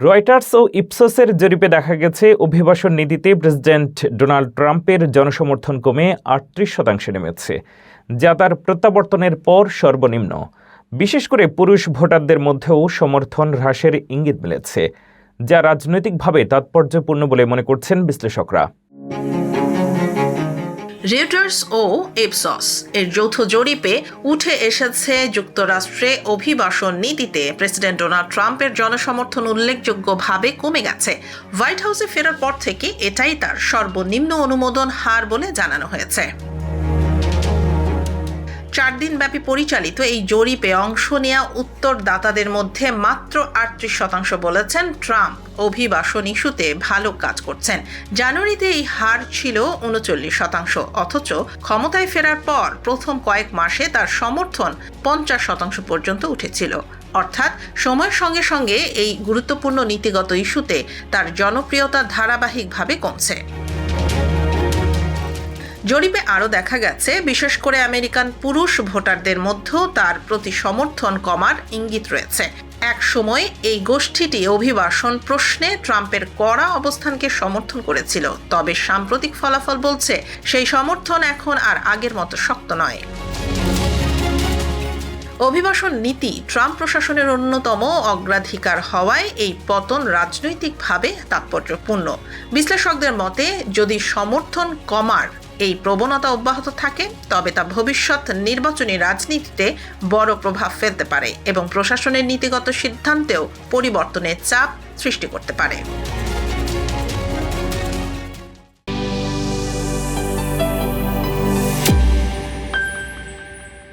Reuters ও ইপসোসের জরিপে দেখা গেছে অভিবাসন নীতিতে প্রেসিডেন্ট ডোনাল্ড ট্রাম্পের জনসমর্থন কমে ৩৮% নেমেছে, যা তার প্রত্যাবর্তনের পর সর্বনিম্ন। বিশেষ করে পুরুষ ভোটারদের মধ্যেও সমর্থন হ্রাসের ইঙ্গিত মিলেছে, যা রাজনৈতিকভাবে তাৎপর্যপূর্ণ বলে মনে করছেন বিশ্লেষকরা। রয়টার্স ও ইপসস এর যৌথ জরিপে উঠে এসেছে যুক্তরাষ্ট্রে অভিবাসন নীতিতে প্রেসিডেন্ট ডোনাল্ড ট্রাম্পের জনসমর্থন উল্লেখযোগ্যভাবে কমে গেছে। হোয়াইট হাউসে ফেরার পর থেকে এটাই তার সর্বনিম্ন অনুমোদন হার বলে জানানো হয়েছে। 4 দিনব্যাপী পরিচালিত এই জরিপে অংশ নেওয়া উত্তরদাতাদের মধ্যে মাত্র 38% বলেছেন ট্রাম্প অভিবাসন ইস্যুতে ভালো কাজ করছেন। জানুয়ারিতে এই হার ছিল 39%, অথচ ক্ষমতায় ফেরার পর প্রথম কয়েক মাসে তার সমর্থন 50% পর্যন্ত উঠেছিল। অর্থাৎ সময়ের সঙ্গে সঙ্গে এই গুরুত্বপূর্ণ নীতিগত ইস্যুতে তার জনপ্রিয়তা ধারাবাহিকভাবে কমছে। জরিপে আরও দেখা গেছে, বিশেষ করে আমেরিকান পুরুষ ভোটারদের মধ্যেও তার প্রতি সমর্থন কমার ইঙ্গিত রয়েছে। এক সময় এই গোষ্ঠীটি অভিবাসন প্রশ্নে ট্রাম্পের কড়া অবস্থানকে সমর্থন করেছিল, তবে সাম্প্রতিক ফলাফল বলছে সেই সমর্থন এখন আর আগের মতো শক্ত নয়। অভিবাসন নীতি ট্রাম্প প্রশাসনের অন্যতম অগ্রাধিকার হওয়ায় এই পতন রাজনৈতিকভাবে তাৎপর্যপূর্ণ। বিশ্লেষকদের মতে, যদি সমর্থন কমার এই প্রবণতা অব্যাহত থাকে, তবে তা ভবিষ্যৎ নির্বাচনী রাজনীতিতে বড় প্রভাব ফেলতে পারে এবং প্রশাসনের নীতিগত সিদ্ধান্তেও পরিবর্তনের চাপ সৃষ্টি করতে পারে।